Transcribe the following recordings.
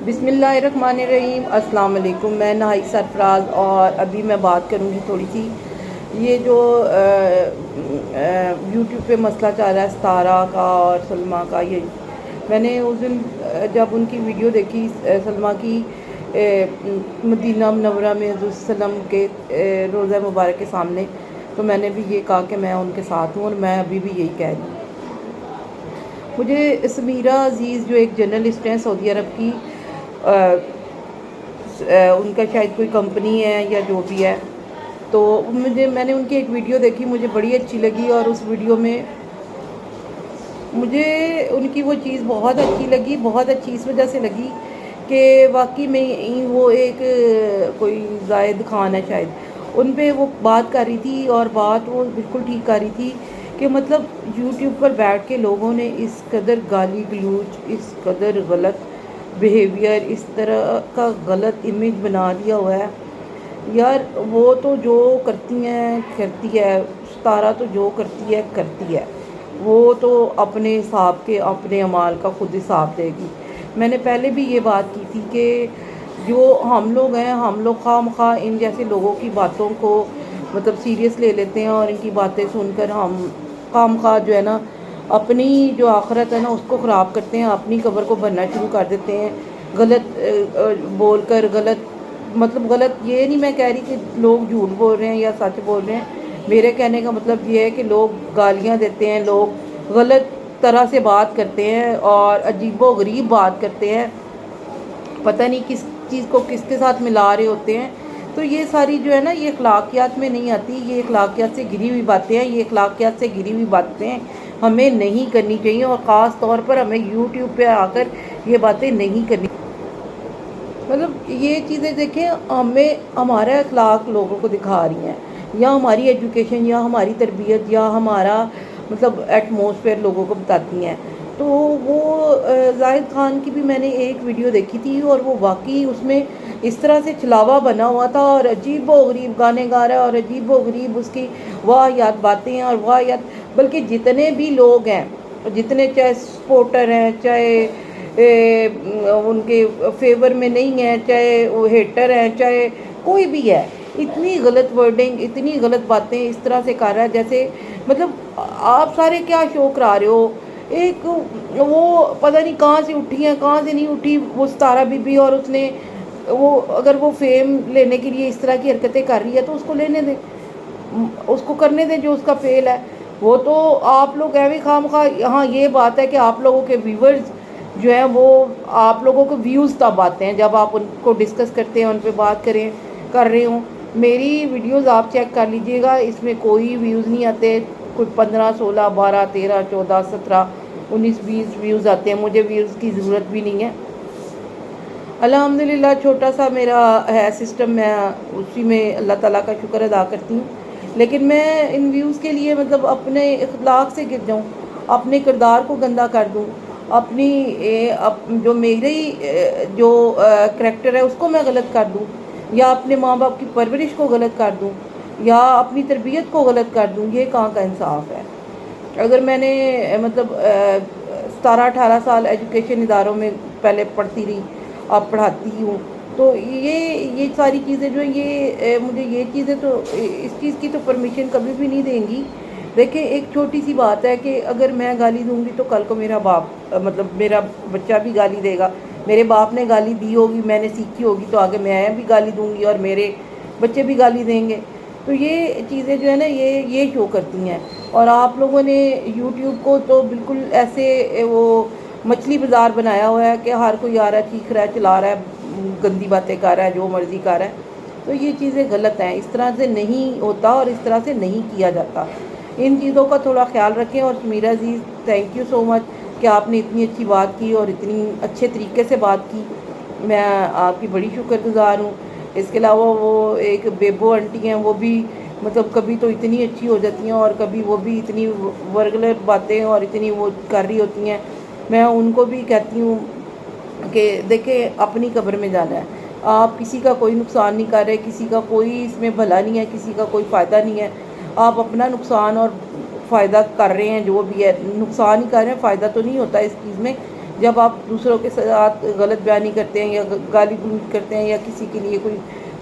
بسم اللہ الرحمن الرحیم۔ السلام علیکم۔ میں نہائی سرفراز، اور ابھی میں بات کروں گی تھوڑی سی یہ جو یوٹیوب پہ مسئلہ چل رہا ہے ستارہ کا اور سلمیٰ کا۔ یہ میں نے اس دن جب ان کی ویڈیو دیکھی سلمیٰ کی مدینہ منورہ میں حضور صلی اللہ علیہ وسلم کے روضہ مبارک کے سامنے، تو میں نے بھی یہ کہا کہ میں ان کے ساتھ ہوں، اور میں ابھی بھی یہی کہہ رہی ہوں۔ مجھے سمیرہ عزیز جو ایک جرنلسٹ ہیں سعودی عرب کی، ان کا شاید کوئی کمپنی ہے یا جو بھی ہے، تو میں نے ان کی ایک ویڈیو دیکھی، مجھے بڑی اچھی لگی، اور اس ویڈیو میں مجھے ان کی وہ چیز بہت اچھی لگی، بہت اچھی اس وجہ سے لگی کہ واقعی میں وہ ایک کوئی زاہد خان ہے شاید، ان پہ وہ بات کر رہی تھی، اور بات وہ بالکل ٹھیک کر رہی تھی کہ مطلب یوٹیوب پر بیٹھ کے لوگوں نے اس قدر گالی گلوچ، اس قدر غلط بیہیویئر، اس طرح کا غلط امیج بنا دیا ہوا ہے۔ یار وہ تو جو کرتی ہے، ستارہ تو جو کرتی ہے، وہ تو اپنے حساب کے، اپنے اعمال کا خود حساب دے گی۔ میں نے پہلے بھی یہ بات کی تھی کہ جو ہم لوگ ہیں، ہم لوگ خواہ مخواہ ان جیسے لوگوں کی باتوں کو مطلب سیریس لے لیتے ہیں، اور ان کی باتیں سن کر ہم خواہ مخواہ جو ہے نا اپنی جو آخرت ہے نا اس کو خراب کرتے ہیں، اپنی قبر کو بھرنا شروع کر دیتے ہیں غلط بول کر۔ غلط یہ نہیں میں کہہ رہی کہ لوگ جھوٹ بول رہے ہیں یا سچ بول رہے ہیں، میرے کہنے کا مطلب یہ ہے کہ لوگ گالیاں دیتے ہیں، لوگ غلط طرح سے بات کرتے ہیں اور عجیب و غریب بات کرتے ہیں، پتہ نہیں کس چیز کو کس کے ساتھ ملا رہے ہوتے ہیں۔ تو یہ ساری جو ہے نا یہ اخلاقیات میں نہیں آتی، یہ اخلاقیات سے گری ہوئی باتیں ہیں، یہ اخلاقیات سے گری ہوئی باتیں ہمیں نہیں کرنی چاہیے، اور خاص طور پر ہمیں یوٹیوب پہ آ کر یہ باتیں نہیں کرنی۔ مطلب یہ چیزیں دیکھیں، ہمیں ہمارا اخلاق لوگوں کو دکھا رہی ہیں، یا ہماری ایجوکیشن یا ہماری تربیت یا ہمارا مطلب ایٹماسفیئر لوگوں کو بتاتی ہیں۔ تو وہ زاہد خان کی بھی میں نے ایک ویڈیو دیکھی تھی، اور وہ واقعی اس میں اس طرح سے چھلاوا بنا ہوا تھا، اور عجیب و غریب گانے گا رہا ہے، اور عجیب و غریب اس کی واہیات باتیں ہیں، اور واہیات بلکہ جتنے بھی لوگ ہیں، جتنے چاہے سپورٹر ہیں، چاہے ان کے فیور میں نہیں ہیں، چاہے وہ ہیٹر ہیں، چاہے کوئی بھی ہے، اتنی غلط ورڈنگ، اتنی غلط باتیں اس طرح سے کر رہا ہے جیسے مطلب آپ سارے کیا شو کرا رہے ہو۔ ایک وہ پتہ نہیں کہاں سے اٹھی ہیں، کہاں سے نہیں اٹھی وہ ستارہ بی بی، اور اس نے وہ اگر وہ فیم لینے کے لیے اس طرح کی حرکتیں کر رہی ہے تو اس کو لینے دیں، اس کو کرنے دیں جو اس کا فیل ہے۔ وہ تو آپ لوگ ایویں خواہ مخواہ، ہاں یہ بات ہے کہ آپ لوگوں کے ویورز جو ہیں وہ آپ لوگوں کو ویوز تب آتے ہیں جب آپ ان کو ڈسکس کرتے ہیں، ان پہ بات کر رہے ہوں۔ میری ویڈیوز آپ چیک کر لیجئے گا، اس میں کوئی ویوز نہیں آتے، کوئی 15 16 12 13 14 17 19 20 ویوز آتے ہیں، مجھے ویوز کی ضرورت بھی نہیں ہے۔ الحمدللہ چھوٹا سا میرا ہے سسٹم، میں اسی میں اللہ تعالیٰ کا شکر ادا کرتی ہوں، لیکن میں ان ویوز کے لیے مطلب اپنے اخلاق سے گر جاؤں، اپنے کردار کو گندہ کر دوں، اپنی جو میری جو کریکٹر ہے اس کو میں غلط کر دوں، یا اپنے ماں باپ کی پرورش کو غلط کر دوں، یا اپنی تربیت کو غلط کر دوں، یہ کہاں کا انصاف ہے؟ اگر میں نے مطلب 17 18 سال ایجوکیشن اداروں میں پہلے پڑھتی رہی، اب پڑھاتی ہوں، تو یہ ساری چیزیں جو ہیں یہ مجھے یہ چیزیں تو اس چیز کی تو پرمیشن کبھی بھی نہیں دیں گی۔ دیکھیں ایک چھوٹی سی بات ہے کہ اگر میں گالی دوں گی تو کل کو میرا باپ مطلب میرا بچہ بھی گالی دے گا، میرے باپ نے گالی دی ہوگی، میں نے سیکھی ہوگی، تو آگے میں بھی گالی دوں گی اور میرے بچے بھی گالی دیں گے۔ تو یہ چیزیں جو ہے نا یہ شو کرتی ہیں، اور آپ لوگوں نے یوٹیوب کو تو بالکل ایسے وہ مچھلی بازار بنایا ہوا ہے کہ ہر کوئی آ رہا ہے، چیخ رہا ہے، چلا رہا ہے، گندی باتیں کر رہا ہے، جو مرضی کر رہا ہے۔ تو یہ چیزیں غلط ہیں، اس طرح سے نہیں ہوتا اور اس طرح سے نہیں کیا جاتا۔ ان چیزوں کا تھوڑا خیال رکھیں۔ اور سمیرہ عزیز، تھینک یو سو مچ کہ آپ نے اتنی اچھی بات کی اور اتنی اچھے طریقے سے بات کی، میں آپ کی بڑی شکر گزار ہوں۔ اس کے علاوہ وہ ایک بیبو آنٹی ہیں، وہ بھی مطلب کبھی تو اتنی اچھی ہو جاتی ہیں اور کبھی وہ بھی اتنی ورگلر باتیں اور اتنی وہ کر رہی ہوتی ہیں۔ میں ان کو بھی کہتی ہوں کہ دیکھیں اپنی قبر میں جانا ہے، آپ کسی کا کوئی نقصان نہیں کر رہے، کسی کا کوئی اس میں بھلا نہیں ہے، کسی کا کوئی فائدہ نہیں ہے، آپ اپنا نقصان اور فائدہ کر رہے ہیں، جو بھی ہے نقصان ہی کر رہے ہیں، فائدہ تو نہیں ہوتا اس چیز میں۔ جب آپ دوسروں کے ساتھ غلط بیانی کرتے ہیں یا گالی گلوچ کرتے ہیں یا کسی کے لیے کوئی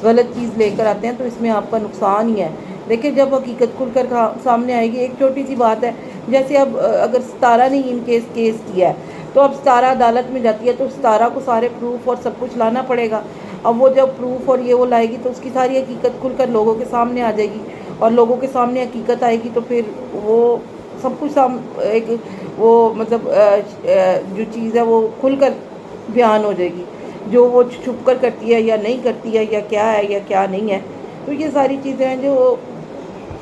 غلط چیز لے کر آتے ہیں تو اس میں آپ کا نقصان ہی ہے. لیکن جب حقیقت کھل کر سامنے آئے گی، ایک چھوٹی سی بات ہے، جیسے اب اگر ستارہ نے ان کیس کیا ہے تو اب ستارہ عدالت میں جاتی ہے تو ستارہ کو سارے پروف اور سب کچھ لانا پڑے گا. اب وہ جب پروف اور یہ وہ لائے گی تو اس کی ساری حقیقت کھل کر لوگوں کے سامنے آ جائے گی، اور لوگوں کے سامنے حقیقت آئے گی تو پھر وہ سب کچھ ایک وہ مطلب جو چیز ہے وہ کھل کر بیان ہو جائے گی، جو وہ چھپ کر کرتی ہے یا نہیں کرتی ہے یا کیا ہے یا کیا نہیں ہے. تو یہ ساری چیزیں ہیں جو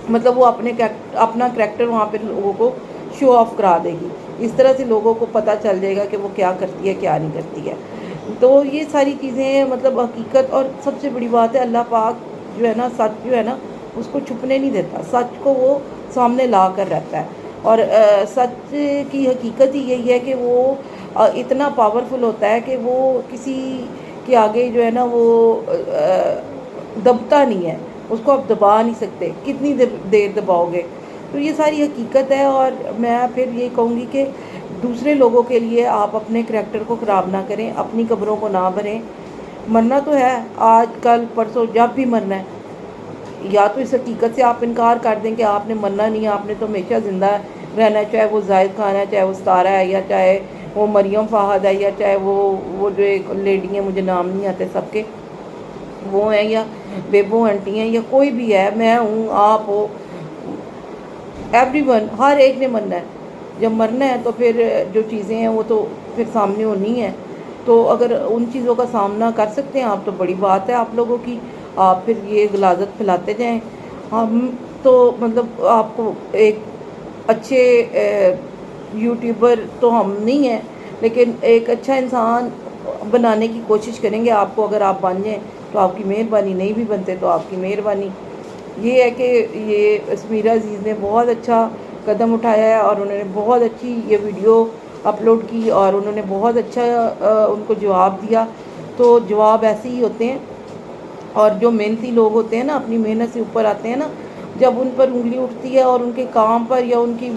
مطلب وہ اپنا کریکٹر وہاں پہ لوگوں کو شو آف کرا دے گی. اس طرح سے لوگوں کو پتہ چل جائے گا کہ وہ کیا کرتی ہے کیا نہیں کرتی ہے. تو یہ ساری چیزیں مطلب حقیقت، اور سب سے بڑی بات ہے اللہ پاک جو ہے نا، سچ جو ہے نا اس کو چھپنے نہیں دیتا، سچ کو وہ سامنے لا کر رہتا ہے. اور سچ کی حقیقت ہی یہی ہے کہ وہ اتنا پاورفل ہوتا ہے کہ وہ کسی کے آگے جو ہے نا وہ دبتا نہیں ہے، اس کو آپ دبا نہیں سکتے، کتنی دیر دباؤ گے. تو یہ ساری حقیقت ہے. اور میں پھر یہ کہوں گی کہ دوسرے لوگوں کے لیے آپ اپنے کریکٹر کو خراب نہ کریں، اپنی قبروں کو نہ بھریں. مرنا تو ہے، آج کل پرسوں جب بھی مرنا ہے. یا تو اس حقیقت سے آپ انکار کر دیں کہ آپ نے مرنا نہیں ہے، آپ نے تو ہمیشہ زندہ رہنا ہے، چاہے وہ زاہد خان ہے، چاہے وہ ستارہ ہے، یا چاہے وہ مریم فہد ہے، یا چاہے وہ جو ایک لیڈی ہیں مجھے نام نہیں آتے سب کے، وہ ہیں، یا بیبو آنٹی ہیں، یا کوئی بھی ہے، میں ہوں، آپ ہو، ایوری ون، ہر ایک نے مرنا ہے. جب مرنا ہے تو پھر جو چیزیں ہیں وہ تو پھر سامنے ہونی ہیں. تو اگر ان چیزوں کا سامنا کر سکتے ہیں آپ تو بڑی بات ہے آپ لوگوں کی. آپ پھر یہ غلاظت پھیلاتے جائیں. ہم تو مطلب آپ کو ایک اچھے یوٹیوبر تو ہم نہیں ہیں، لیکن ایک اچھا انسان بنانے کی کوشش کریں گے آپ کو. اگر آپ بن جائیں تو آپ کی مہربانی، نہیں بھی بنتے تو آپ کی مہربانی. یہ ہے کہ یہ سمیرہ عزیز نے بہت اچھا قدم اٹھایا ہے، اور انہوں نے بہت اچھی یہ ویڈیو اپلوڈ کی، اور انہوں نے بہت اچھا ان کو جواب دیا. تو جواب ایسے ہی ہوتے ہیں. اور جو محنتی لوگ ہوتے ہیں نا، اپنی محنت سے اوپر آتے ہیں نا، جب ان پر انگلی اٹھتی ہے اور ان کے کام پر یا ان کی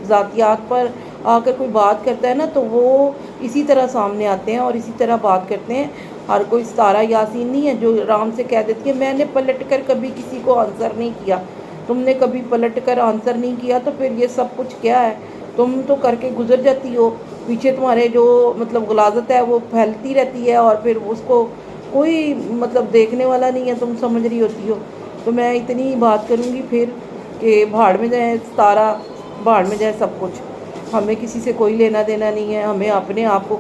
ذاتیات پر آ کر کوئی بات کرتا ہے نا تو وہ اسی طرح سامنے آتے ہیں اور اسی طرح بات کرتے ہیں. ہر کوئی ستارہ یاسین نہیں ہے جو آرام سے کہہ دیتی ہے میں نے پلٹ کر کبھی کسی کو آنسر نہیں کیا. تم نے کبھی پلٹ کر آنسر نہیں کیا تو پھر یہ سب کچھ کیا ہے؟ تم تو کر کے گزر جاتی ہو، پیچھے تمہارے جو مطلب غلاظت ہے وہ پھیلتی رہتی ہے، اور پھر اس کو کوئی مطلب دیکھنے والا نہیں ہے، تم سمجھ رہی ہوتی ہو. تو میں اتنی بات کروں گی پھر کہ بھاڑ میں جائیں ستارہ، بھاڑ میں جائے سب کچھ. ہمیں کسی سے کوئی لینا دینا نہیں ہے. ہمیں اپنے آپ کو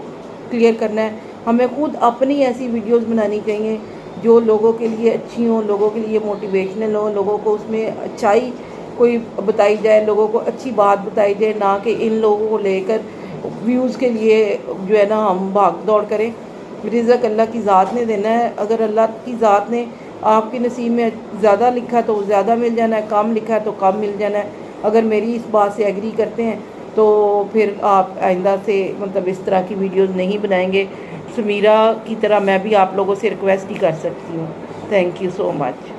کلیئر کرنا ہے. ہمیں خود اپنی ایسی ویڈیوز بنانی چاہیے جو لوگوں کے لیے اچھی ہوں، لوگوں کے لیے موٹیویشنل ہوں، لوگوں کو اس میں اچھائی کوئی بتائی جائے، لوگوں کو اچھی بات بتائی جائے، نہ کہ ان لوگوں کو لے کر ویوز کے لیے جو ہے نا ہم بھاگ دوڑ کریں. رزق اللہ کی ذات نے دینا ہے. اگر اللہ کی ذات نے آپ کے نصیب میں زیادہ لکھا ہے تو زیادہ مل جانا ہے، کم لکھا ہے تو کم مل جانا ہے. اگر میری اس بات سے ایگری کرتے ہیں تو پھر آپ آئندہ سے مطلب اس طرح کی ویڈیوز نہیں بنائیں گے. سمیرہ کی طرح میں بھی آپ لوگوں سے ریکویسٹ ہی کر سکتی ہوں. Thank you so much.